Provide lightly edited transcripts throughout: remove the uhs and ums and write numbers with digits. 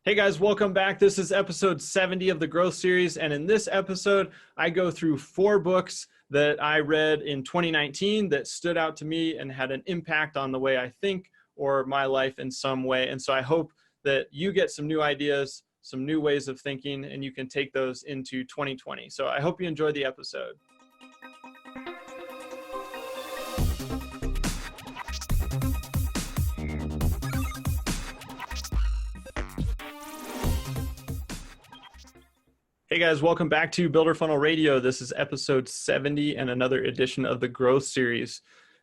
Hey guys, welcome back. This is episode 70 of the Growth Series. And in this episode, I go through 4 books that I read in 2019 that stood out to me and had an impact on the way I think or my life in some way. And so I hope that you get some new ideas, some new ways of thinking, and you can take those into 2020. So I hope you enjoy the episode. Hey guys, welcome back to Builder Funnel Radio. This is episode 70 and another edition of the Growth Series.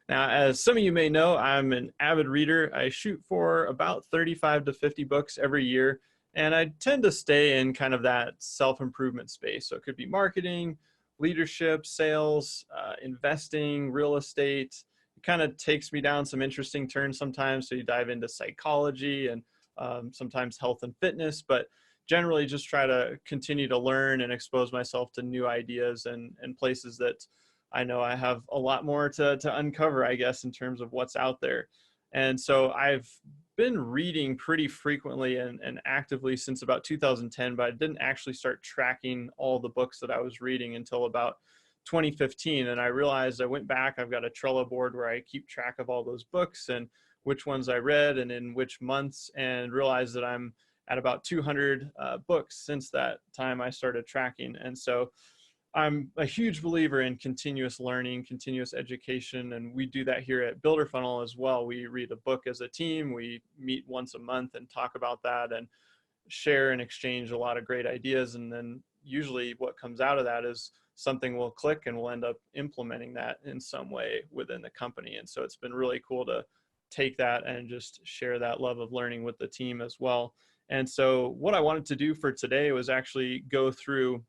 Now, as some of you may know, I'm an avid reader. I shoot for about 35 to 50 books every year, and I tend to stay in kind of that self-improvement space. So it could be marketing, leadership, sales, investing, real estate. It kind of takes me down some interesting turns sometimes. So you dive into psychology and sometimes health and fitness, but generally just try to continue to learn and expose myself to new ideas and places that I know I have a lot more to uncover, I guess, in terms of what's out there. And so I've been reading pretty frequently and actively since about 2010, but I didn't actually start tracking all the books that I was reading until about 2015. And I realized I went back, I've got a Trello board where I keep track of all those books and which ones I read and in which months, and realized that I'm at about 200 books since that time I started tracking. And so I'm a huge believer in continuous learning, continuous education, and we do that here at Builder Funnel as well. We read a book as a team. We meet once a month and talk about that and share and exchange a lot of great ideas. And then usually what comes out of that is something will click and we'll end up implementing that in some way within the company. And so it's been really cool to take that and just share that love of learning with the team as well. And so what I wanted to do for today was actually go through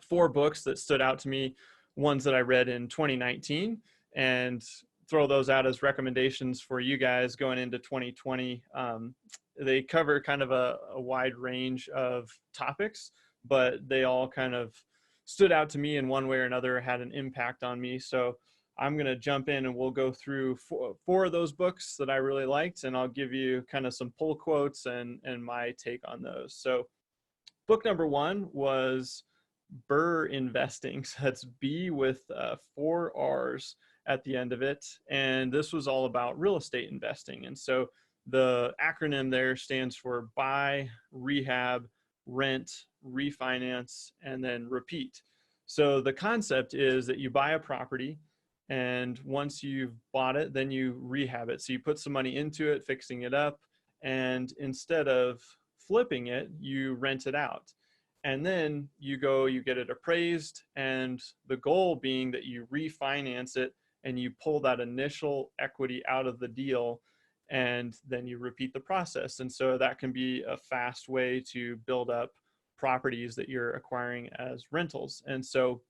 4 books that stood out to me, ones that I read in 2019, and throw those out as recommendations for you guys going into 2020. They cover kind of a wide range of topics, but they all kind of stood out to me in one way or another, had an impact on me. So I'm going to jump in and we'll go through 4 of those books that I really liked, and I'll give you kind of some pull quotes and my take on those. So book number 1 was BRRRR Investing. So that's B with 4 R's at the end of it. And this was all about real estate investing. And so the acronym there stands for buy, rehab, rent, refinance, and then repeat. So the concept is that you buy a property, and once you've bought it, then you rehab it. So you put some money into it, fixing it up, and instead of flipping it, you rent it out. And then you get it appraised, and the goal being that you refinance it and you pull that initial equity out of the deal, and then you repeat the process. And so that can be a fast way to build up properties that you're acquiring as rentals. And so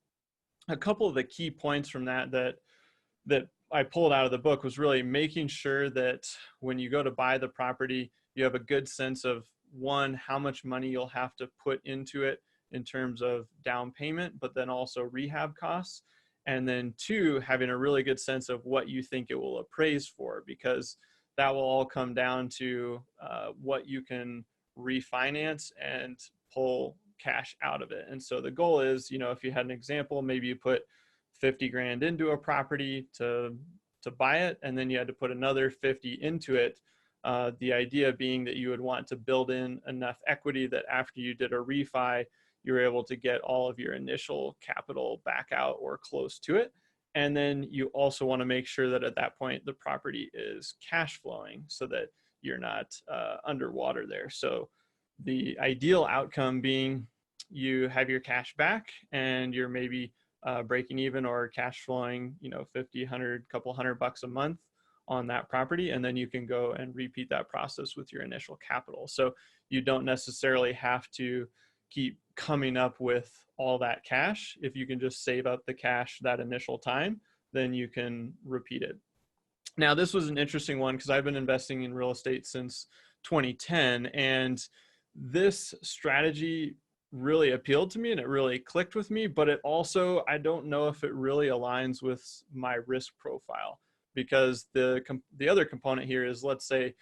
a couple of the key points from that I pulled out of the book was really making sure that when you go to buy the property, you have a good sense of, 1, how much money you'll have to put into it in terms of down payment, but then also rehab costs. And then 2, having a really good sense of what you think it will appraise for, because that will all come down to what you can refinance and pull cash out of it. And so the goal is, if you had an example, maybe you put 50 grand into a property to buy it, and then you had to put another 50 into it. The idea being that you would want to build in enough equity that after you did a refi, you're able to get all of your initial capital back out or close to it. And then you also want to make sure that at that point, the property is cash flowing so that you're not underwater there. So the ideal outcome being you have your cash back and you're maybe breaking even or cash flowing, 50, 100, couple $100 a month on that property. And then you can go and repeat that process with your initial capital. So you don't necessarily have to keep coming up with all that cash. If you can just save up the cash that initial time, then you can repeat it. Now, this was an interesting one because I've been investing in real estate since 2010, and this strategy really appealed to me and it really clicked with me, but it also, I don't know if it really aligns with my risk profile, because the other component here is, let's say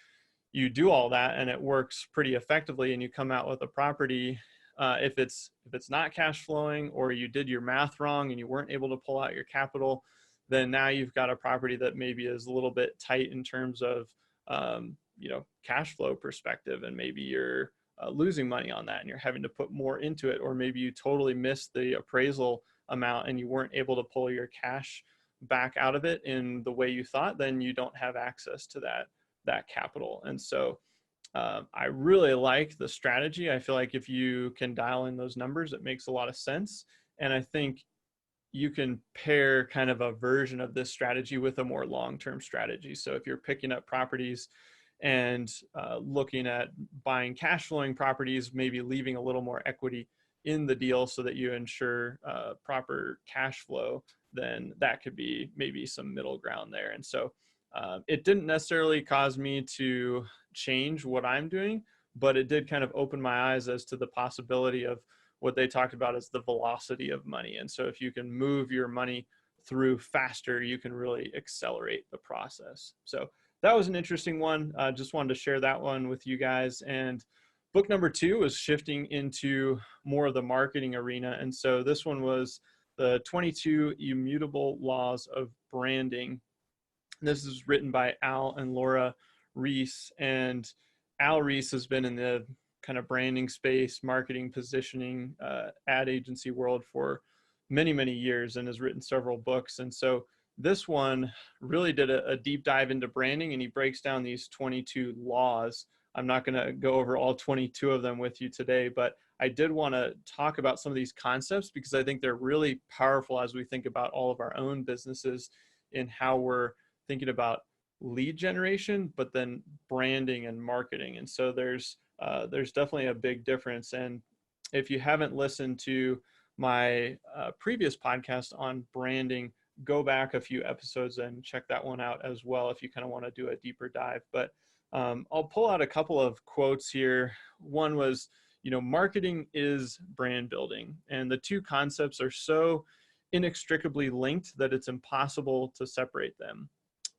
you do all that and it works pretty effectively, and you come out with a property, if it's not cash flowing, or you did your math wrong and you weren't able to pull out your capital, then now you've got a property that maybe is a little bit tight in terms of cash flow perspective, and maybe you're losing money on that and you're having to put more into it, or maybe you totally missed the appraisal amount and you weren't able to pull your cash back out of it in the way you thought. Then you don't have access to that capital. And so I really like the strategy. I feel like if you can dial in those numbers, it makes a lot of sense. And I think you can pair kind of a version of this strategy with a more long-term strategy. So if you're picking up properties and looking at buying cash flowing properties, maybe leaving a little more equity in the deal so that you ensure proper cash flow, then that could be maybe some middle ground there. And so it didn't necessarily cause me to change what I'm doing, but it did kind of open my eyes as to the possibility of what they talked about as the velocity of money. And so if you can move your money through faster, you can really accelerate the process. So that was an interesting one. Just wanted to share that one with you guys. And book number 2 is shifting into more of the marketing arena. And so this one was the 22 Immutable Laws of Branding. This is written by Al and Laura Ries. And Al Ries has been in the kind of branding space, marketing, positioning, ad agency world for many, many years, and has written several books. And so this one really did a deep dive into branding, and he breaks down these 22 laws. I'm not going to go over all 22 of them with you today, but I did want to talk about some of these concepts because I think they're really powerful as we think about all of our own businesses in how we're thinking about lead generation, but then branding and marketing. And so there's definitely a big difference. And if you haven't listened to my previous podcast on branding, go back a few episodes and check that one out as well if you kind of want to do a deeper dive. But I'll pull out a couple of quotes here. One was, marketing is brand building. And the two concepts are so inextricably linked that it's impossible to separate them.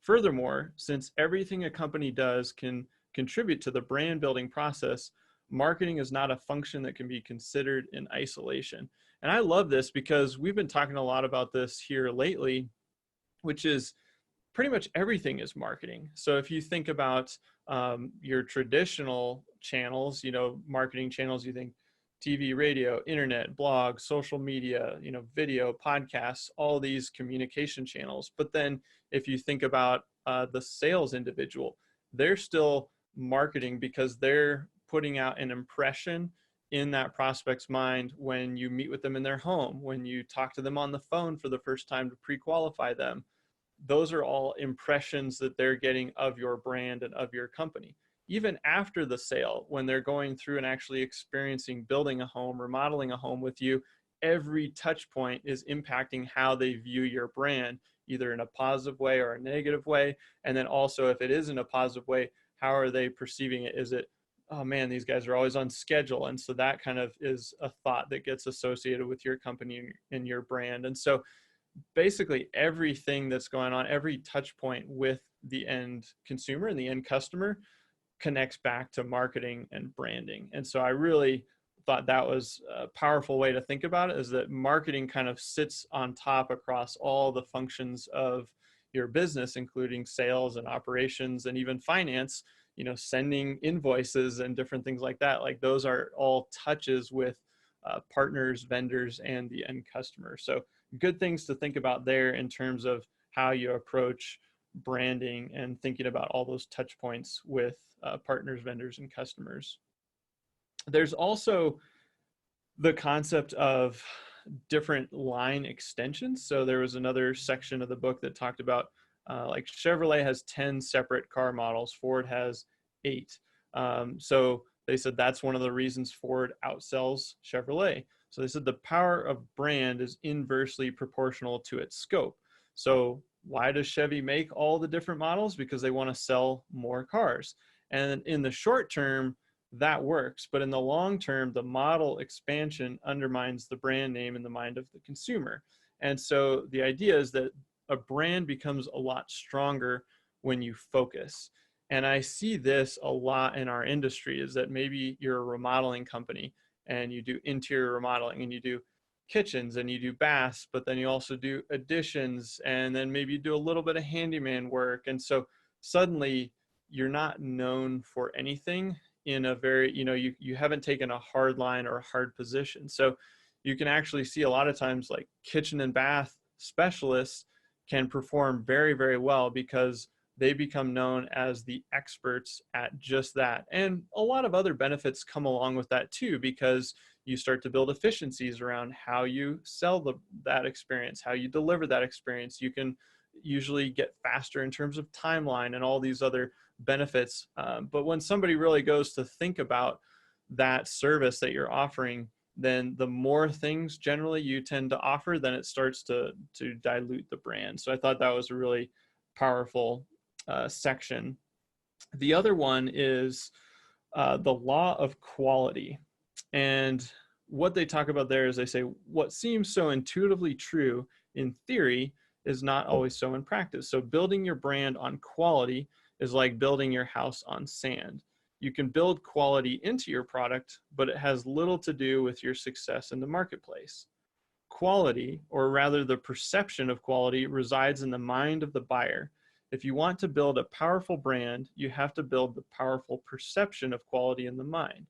Furthermore, since everything a company does can contribute to the brand building process, marketing is not a function that can be considered in isolation. And I love this because we've been talking a lot about this here lately, which is pretty much everything is marketing. So if you think about your traditional channels, marketing channels, you think TV, radio, internet, blog, social media, video, podcasts, all these communication channels. But then if you think about the sales individual, they're still marketing because they're putting out an impression in that prospect's mind when you meet with them in their home, when you talk to them on the phone for the first time to pre-qualify them. Those are all impressions that they're getting of your brand and of your company. Even after the sale, when they're going through and actually experiencing building a home, remodeling a home with you, every touch point is impacting how they view your brand, either in a positive way or a negative way. And then also, if it is in a positive way, how are they perceiving it? Is it, oh man, these guys are always on schedule? And so that kind of is a thought that gets associated with your company and your brand. And so basically everything that's going on, every touch point with the end consumer and the end customer connects back to marketing and branding. And so I really thought that was a powerful way to think about it, is that marketing kind of sits on top across all the functions of your business, including sales and operations and even finance, sending invoices and different things like that. Like those are all touches with partners, vendors, and the end customer. So good things to think about there in terms of how you approach branding and thinking about all those touch points with partners, vendors, and customers. There's also the concept of different line extensions. So there was another section of the book that talked about like Chevrolet has 10 separate car models, Ford has 8. So they said that's one of the reasons Ford outsells Chevrolet. So they said the power of brand is inversely proportional to its scope. So why does Chevy make all the different models? Because they want to sell more cars. And in the short term, that works. But in the long term, the model expansion undermines the brand name in the mind of the consumer. And so the idea is that a brand becomes a lot stronger when you focus. And I see this a lot in our industry, is that maybe you're a remodeling company and you do interior remodeling and you do kitchens and you do baths, but then you also do additions, and then maybe you do a little bit of handyman work. And so suddenly you're not known for anything in a very, you haven't taken a hard line or a hard position. So you can actually see a lot of times like kitchen and bath specialists can perform very, very well because they become known as the experts at just that. And a lot of other benefits come along with that too, because you start to build efficiencies around how you sell that experience, how you deliver that experience. You can usually get faster in terms of timeline and all these other benefits. But when somebody really goes to think about that service that you're offering, then the more things generally you tend to offer, then it starts to dilute the brand. So I thought that was a really powerful section. The other one is the law of quality. And what they talk about there is they say, what seems so intuitively true in theory is not always so in practice. So building your brand on quality is like building your house on sand. You can build quality into your product, but it has little to do with your success in the marketplace. Quality, or rather the perception of quality, resides in the mind of the buyer. If you want to build a powerful brand, you have to build the powerful perception of quality in the mind.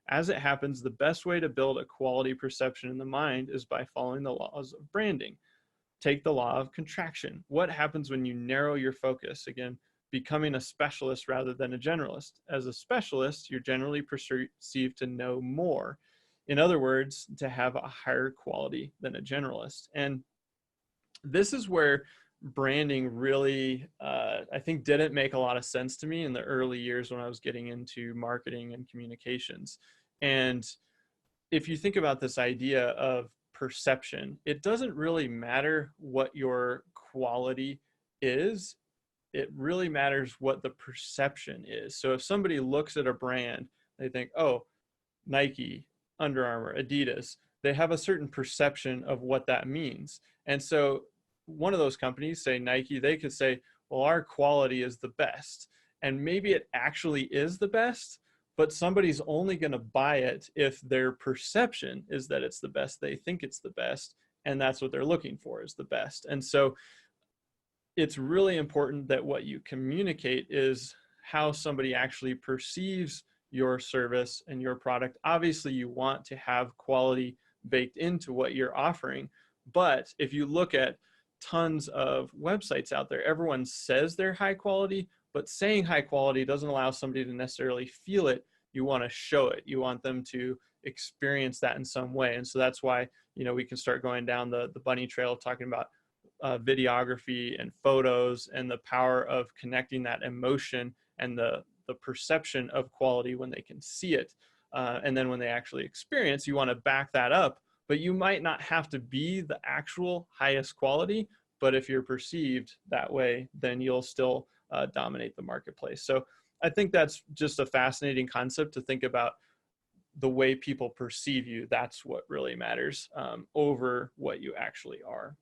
As it happens, the best way to build a quality perception in the mind is by following the laws of branding. Take the law of contraction. What happens when you narrow your focus? Again, becoming a specialist rather than a generalist. As a specialist, you're generally perceived to know more. In other words, to have a higher quality than a generalist. And this is where branding really, I think, didn't make a lot of sense to me in the early years when I was getting into marketing and communications. And if you think about this idea of perception, it doesn't really matter what your quality is. It really matters what the perception is. So if somebody looks at a brand, they think, oh, Nike, Under Armour, Adidas, they have a certain perception of what that means. And so one of those companies, say Nike, they could say, well, our quality is the best. And maybe it actually is the best, but somebody's only going to buy it if their perception is that it's the best. They think it's the best, and that's what they're looking for, is the best. And so it's really important that what you communicate is how somebody actually perceives your service and your product. Obviously, you want to have quality baked into what you're offering. But if you look at tons of websites out there, everyone says they're high quality, but saying high quality doesn't allow somebody to necessarily feel it. You want to show it. You want them to experience that in some way. And so that's why, we can start going down the bunny trail of talking about videography and photos and the power of connecting that emotion and the perception of quality when they can see it. And then when they actually experience, you want to back that up, but you might not have to be the actual highest quality, but if you're perceived that way, then you'll still dominate the marketplace. So I think that's just a fascinating concept to think about. The way people perceive you, that's what really matters over what you actually are.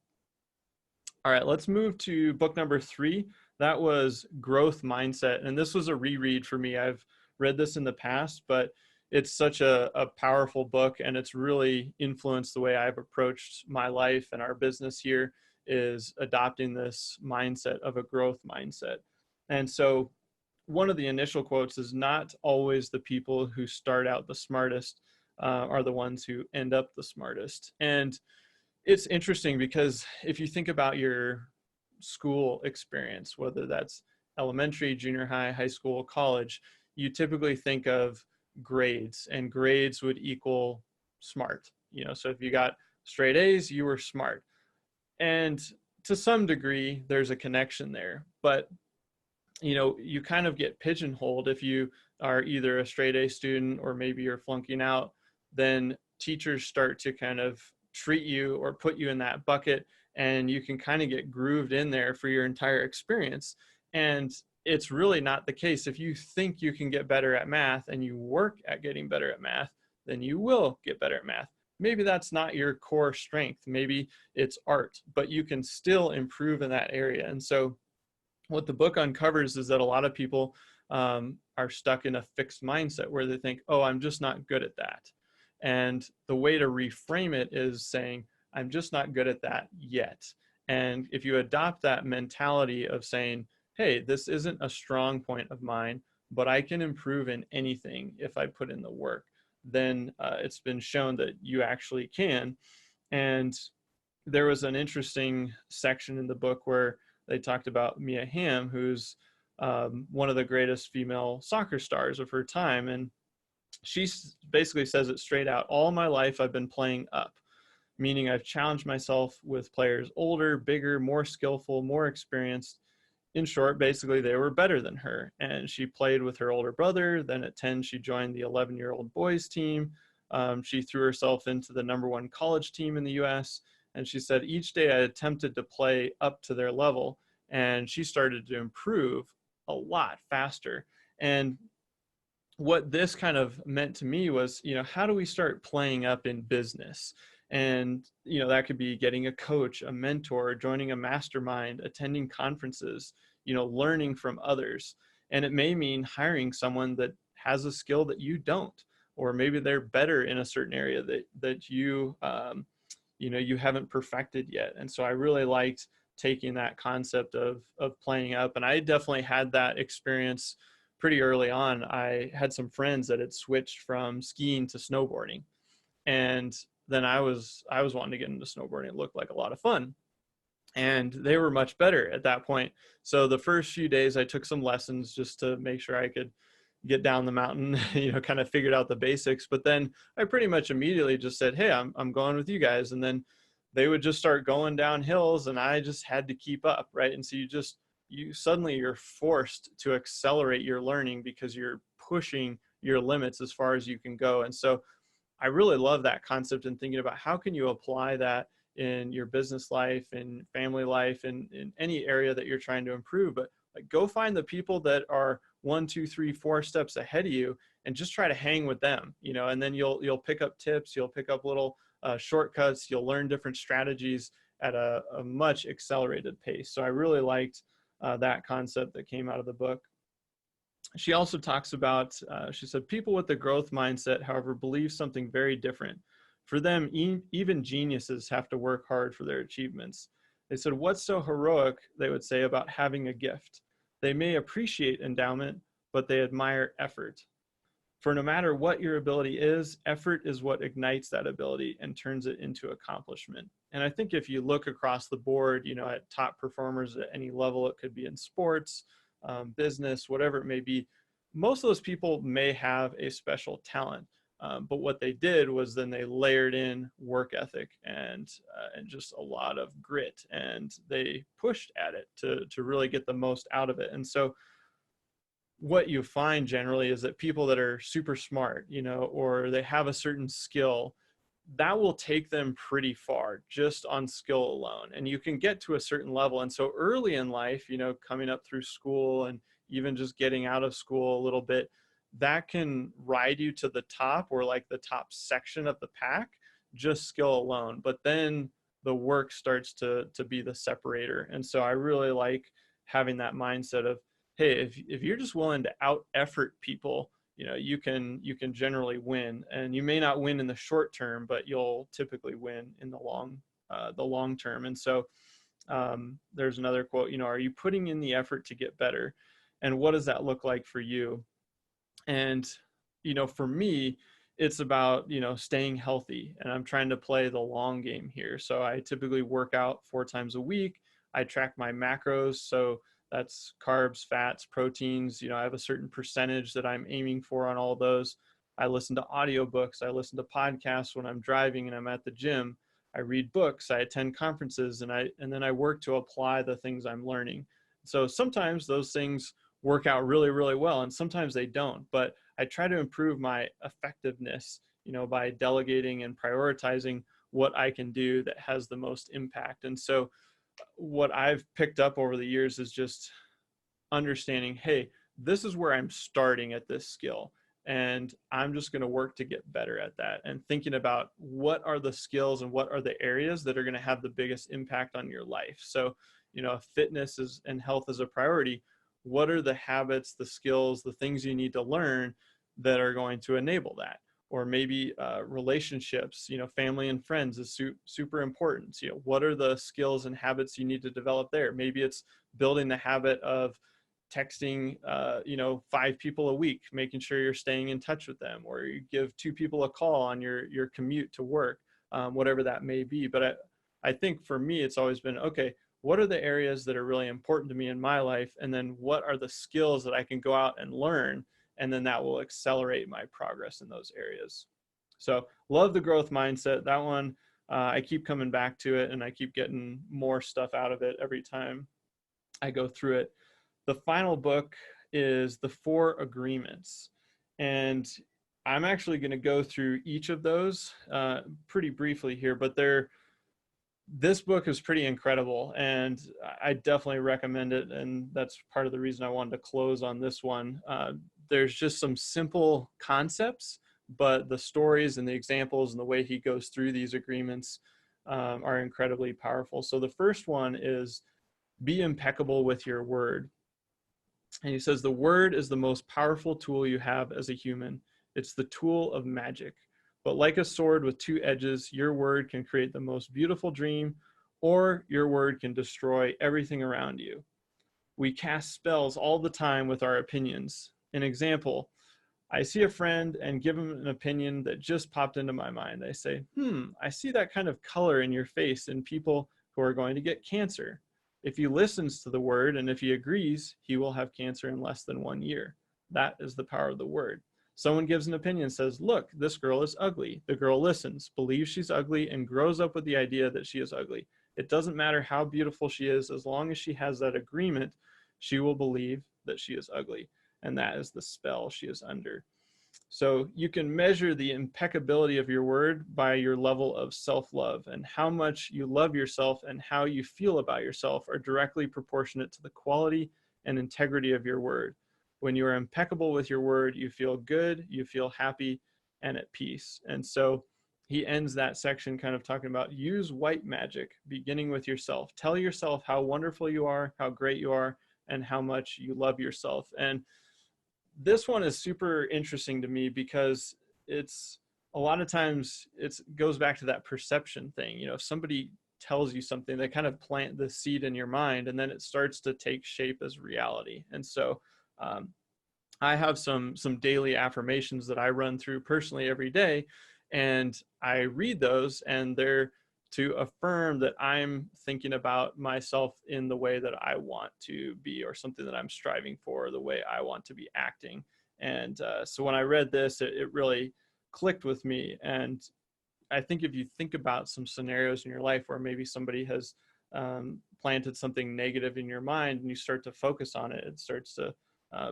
All right, let's move to book number 3. That was Growth Mindset. And this was a reread for me. I've read this in the past, but it's such a powerful book, and it's really influenced the way I've approached my life and our business here, is adopting this mindset of a growth mindset. And so one of the initial quotes is, not always the people who start out the smartest are the ones who end up the smartest. And it's interesting because if you think about your school experience, whether that's elementary, junior high, high school, college, you typically think of grades, and grades would equal smart. So if you got straight A's, you were smart. And to some degree, there's a connection there. But, you kind of get pigeonholed if you are either a straight A student or maybe you're flunking out, then teachers start to kind of treat you or put you in that bucket, and you can kind of get grooved in there for your entire experience. And it's really not the case. If you think you can get better at math and you work at getting better at math, then you will get better at math. Maybe that's not your core strength. Maybe it's art, but you can still improve in that area. And so what the book uncovers is that a lot of people are stuck in a fixed mindset where they think, oh, I'm just not good at that. And the way to reframe it is saying, I'm just not good at that yet. And if you adopt that mentality of saying, hey, this isn't a strong point of mine, but I can improve in anything if I put in the work, then it's been shown that you actually can. And there was an interesting section in the book where they talked about Mia Hamm, who's one of the greatest female soccer stars of her time. And she basically says it straight out. All my life, I've been playing up, meaning I've challenged myself with players older, bigger, more skillful, more experienced. In short, basically, they were better than her. And she played with her older brother. Then at 10, she joined the 11-year-old boys team. She threw herself into the #1 college team in the US. And she said, each day I attempted to play up to their level. And she started to improve a lot faster. And what this kind of meant to me was, how do we start playing up in business? And, that could be getting a coach, a mentor, joining a mastermind, attending conferences, learning from others. And it may mean hiring someone that has a skill that you don't, or maybe they're better in a certain area that you, you haven't perfected yet. And so I really liked taking that concept of playing up. And I definitely had that experience pretty early on. I had some friends that had switched from skiing to snowboarding. And then I was wanting to get into snowboarding. It looked like a lot of fun. And they were much better at that point. So the first few days I took some lessons just to make sure I could get down the mountain, kind of figured out the basics. But then I pretty much immediately just said, hey, I'm going with you guys. And then they would just start going down hills and I just had to keep up, right? And so you're forced to accelerate your learning because you're pushing your limits as far as you can go. And so I really love that concept and thinking about how can you apply that in your business life and family life and in any area that you're trying to improve. But like, go find the people that are 1, 2, 3, 4 steps ahead of you and just try to hang with them, and then you'll pick up tips, you'll pick up little shortcuts, you'll learn different strategies at a much accelerated pace. So I really liked that concept that came out of the book. She also talks about, she said, people with the growth mindset, however, believe something very different. For them, even geniuses have to work hard for their achievements. They said, what's so heroic, they would say, about having a gift? They may appreciate endowment, but they admire effort. For no matter what your ability is, effort is what ignites that ability and turns it into accomplishment. And I think if you look across the board, at top performers at any level, it could be in sports, business, whatever it may be, most of those people may have a special talent. But what they did was then they layered in work ethic and just a lot of grit, and they pushed at it to really get the most out of it. And so what you find generally is that people that are super smart, or they have a certain skill, that will take them pretty far just on skill alone. And you can get to a certain level. And so early in life, coming up through school and even just getting out of school a little bit, that can ride you to the top, or like the top section of the pack, just skill alone. But then the work starts to be the separator. And so I really like having that mindset of, hey, if you're just willing to out effort people, you can generally win. And you may not win in the short term, but you'll typically win in the long term. And so there's another quote, are you putting in the effort to get better? And what does that look like for you? And, for me, it's about, staying healthy, and I'm trying to play the long game here. So I typically work out 4 times a week. I track my macros. So that's carbs, fats, proteins. I have a certain percentage that I'm aiming for on all of those. I listen to audiobooks. I listen to podcasts when I'm driving and I'm at the gym. I read books. I attend conferences, and then I work to apply the things I'm learning. So sometimes those things work out really, really well, and sometimes they don't. But I try to improve my effectiveness, by delegating and prioritizing what I can do that has the most impact. And so what I've picked up over the years is just understanding, hey, this is where I'm starting at this skill, and I'm just going to work to get better at that, and thinking about what are the skills and what are the areas that are going to have the biggest impact on your life. So, if fitness and health is a priority, what are the habits, the skills, the things you need to learn that are going to enable that? Or maybe relationships, family and friends is super important. What are the skills and habits you need to develop there? Maybe it's building the habit of texting, 5 people a week, making sure you're staying in touch with them, or you give 2 people a call on your commute to work, whatever that may be. But I think for me, it's always been, okay, what are the areas that are really important to me in my life? And then what are the skills that I can go out and learn? And then that will accelerate my progress in those areas. So love the growth mindset. That one, I keep coming back to it, and I keep getting more stuff out of it every time I go through it. The final book is The 4 Agreements. And I'm actually going to go through each of those pretty briefly here, but this book is pretty incredible, and I definitely recommend it. And that's part of the reason I wanted to close on this one. There's just some simple concepts, but the stories and the examples and the way he goes through these agreements are incredibly powerful. So the first one is be impeccable with your word. And he says, the word is the most powerful tool you have as a human. It's the tool of magic. But like a sword with 2 edges, your word can create the most beautiful dream, or your word can destroy everything around you. We cast spells all the time with our opinions. An example, I see a friend and give him an opinion that just popped into my mind. I say, I see that kind of color in your face in people who are going to get cancer. If he listens to the word and if he agrees, he will have cancer in less than 1 year. That is the power of the word. Someone gives an opinion, says, look, this girl is ugly. The girl listens, believes she's ugly, and grows up with the idea that she is ugly. It doesn't matter how beautiful she is, as long as she has that agreement, she will believe that she is ugly. And that is the spell she is under. So you can measure the impeccability of your word by your level of self-love, and how much you love yourself and how you feel about yourself are directly proportionate to the quality and integrity of your word. When you are impeccable with your word, you feel good, you feel happy and at peace. And so he ends that section kind of talking about use white magic, beginning with yourself. Tell yourself how wonderful you are, how great you are, and how much you love yourself. And this one is super interesting to me because it's a lot of times it goes back to that perception thing. If somebody tells you something, they kind of plant the seed in your mind, and then it starts to take shape as reality. And so I have some daily affirmations that I run through personally every day, and I read those, and they're to affirm that I'm thinking about myself in the way that I want to be, or something that I'm striving for, the way I want to be acting. And so when I read this, it really clicked with me. And I think if you think about some scenarios in your life where maybe somebody has planted something negative in your mind, and you start to focus on it, it starts to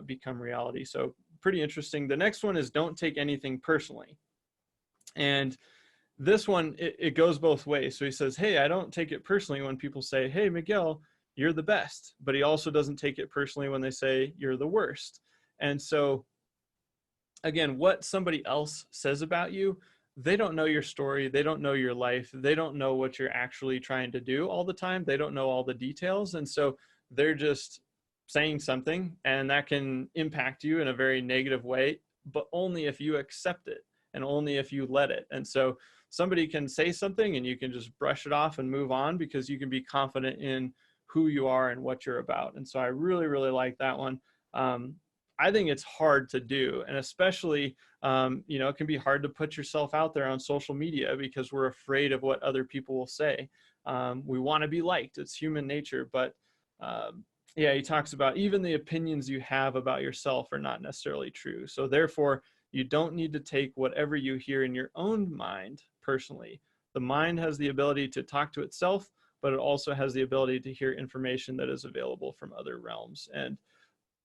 become reality. So pretty interesting. The next one is don't take anything personally. And this one, it goes both ways. So he says, hey, I don't take it personally when people say, hey, Miguel, you're the best. But he also doesn't take it personally when they say you're the worst. And so again, what somebody else says about you, they don't know your story. They don't know your life. They don't know what you're actually trying to do all the time. They don't know all the details. And so they're just saying something, and that can impact you in a very negative way, but only if you accept it and only if you let it. And so somebody can say something and you can just brush it off and move on because you can be confident in who you are and what you're about. And so I really, really like that one. I think it's hard to do. And especially, it can be hard to put yourself out there on social media because we're afraid of what other people will say. We want to be liked. It's human nature. But he talks about even the opinions you have about yourself are not necessarily true. So therefore, you don't need to take whatever you hear in your own mind personally. The mind has the ability to talk to itself, but it also has the ability to hear information that is available from other realms. And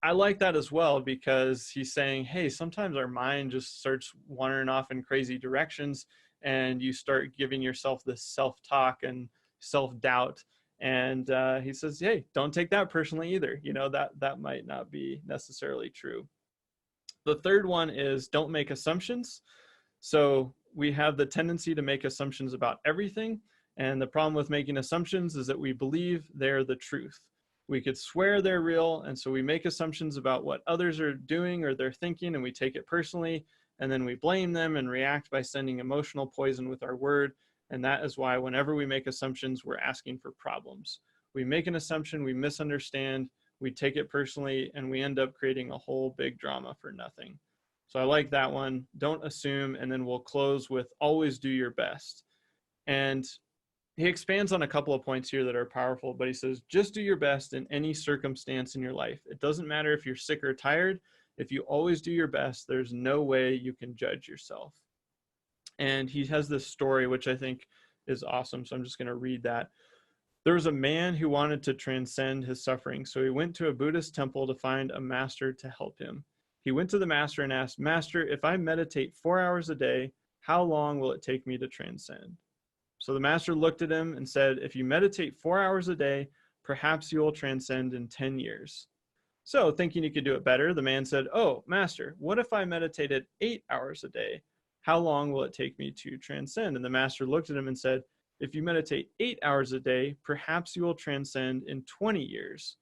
I like that as well, because he's saying, hey, sometimes our mind just starts wandering off in crazy directions, and you start giving yourself this self-talk and self-doubt. And he says, hey, don't take that personally either. That might not be necessarily true. The third one is don't make assumptions. So we have the tendency to make assumptions about everything. And the problem with making assumptions is that we believe they're the truth. We could swear they're real. And so we make assumptions about what others are doing or they're thinking, and we take it personally. And then we blame them and react by sending emotional poison with our word. And that is why whenever we make assumptions, we're asking for problems. We make an assumption, we misunderstand, we take it personally, and we end up creating a whole big drama for nothing. So I like that one. Don't assume. And then we'll close with always do your best. And he expands on a couple of points here that are powerful, but he says, just do your best in any circumstance in your life. It doesn't matter if you're sick or tired. If you always do your best, there's no way you can judge yourself. And he has this story, which I think is awesome. So I'm just going to read that. There was a man who wanted to transcend his suffering. So he went to a Buddhist temple to find a master to help him. He went to the master and asked, Master, if I meditate 4 hours a day, how long will it take me to transcend? So the master looked at him and said, if you meditate 4 hours a day, perhaps you will transcend in 10 years. So thinking he could do it better, the man said, oh, master, what if I meditated 8 hours a day? How long will it take me to transcend? And the master looked at him and said, if you meditate 8 hours a day, perhaps you will transcend in 20 years.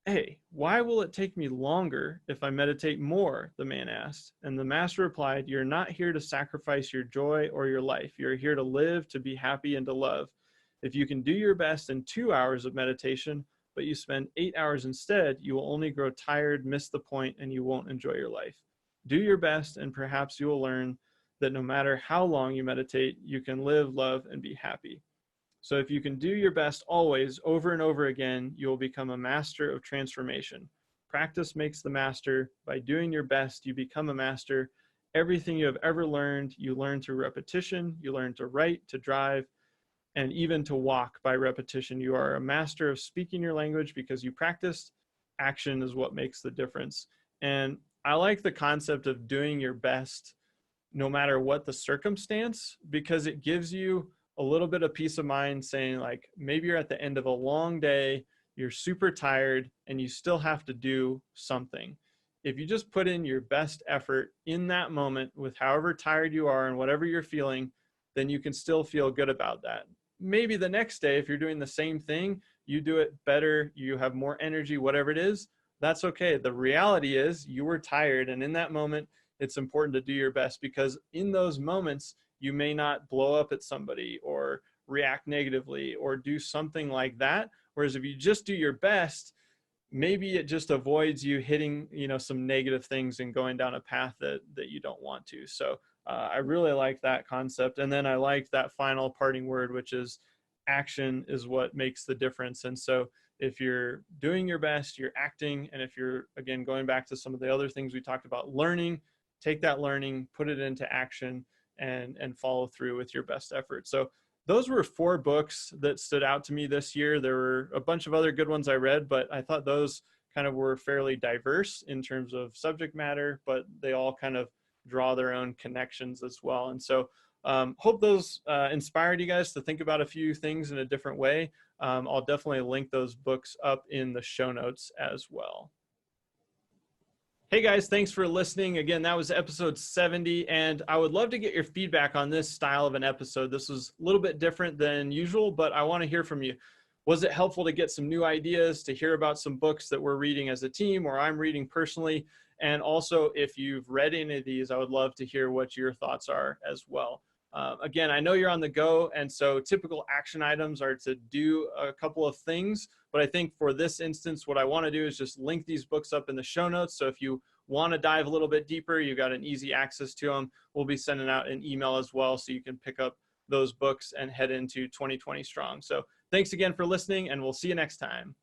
Hey, why will it take me longer if I meditate more? The man asked. And the master replied, you're not here to sacrifice your joy or your life. You're here to live, to be happy, and to love. If you can do your best in 2 hours of meditation, but you spend 8 hours instead, you will only grow tired, miss the point, and you won't enjoy your life. Do your best, and perhaps you will learn that no matter how long you meditate, you can live, love, and be happy. So if you can do your best always, over and over again, you will become a master of transformation. Practice makes the master. By doing your best, you become a master. Everything you have ever learned, you learn through repetition. You learn to write, to drive, and even to walk by repetition. You are a master of speaking your language because you practiced. Action is what makes the difference. And I like the concept of doing your best no matter what the circumstance, because it gives you a little bit of peace of mind, saying like, maybe you're at the end of a long day, you're super tired, and you still have to do something. If you just put in your best effort in that moment with however tired you are and whatever you're feeling, then you can still feel good about that. Maybe the next day, if you're doing the same thing, you do it better, you have more energy, whatever it is, that's okay. The reality is you were tired, and in that moment, it's important to do your best, because in those moments, you may not blow up at somebody or react negatively or do something like that. Whereas if you just do your best, maybe it just avoids you hitting, some negative things and going down a path that you don't want to. So I really like that concept. And then I like that final parting word, which is action is what makes the difference. And so if you're doing your best, you're acting. And if you're, again, going back to some of the other things we talked about, learning, take that learning, put it into action, and follow through with your best effort. So those were 4 books that stood out to me this year. There were a bunch of other good ones I read, but I thought those kind of were fairly diverse in terms of subject matter, but they all kind of draw their own connections as well. And so hope those inspired you guys to think about a few things in a different way. I'll definitely link those books up in the show notes as well. Hey guys, thanks for listening. Again, that was episode 70, and I would love to get your feedback on this style of an episode. This was a little bit different than usual, but I want to hear from you. Was it helpful to get some new ideas, to hear about some books that we're reading as a team or I'm reading personally? And also, if you've read any of these, I would love to hear what your thoughts are as well. Again, I know you're on the go, and so typical action items are to do a couple of things, but I think for this instance, what I want to do is just link these books up in the show notes. So if you want to dive a little bit deeper, you got an easy access to them. We'll be sending out an email as well, so you can pick up those books and head into 2020 strong. So thanks again for listening, and we'll see you next time.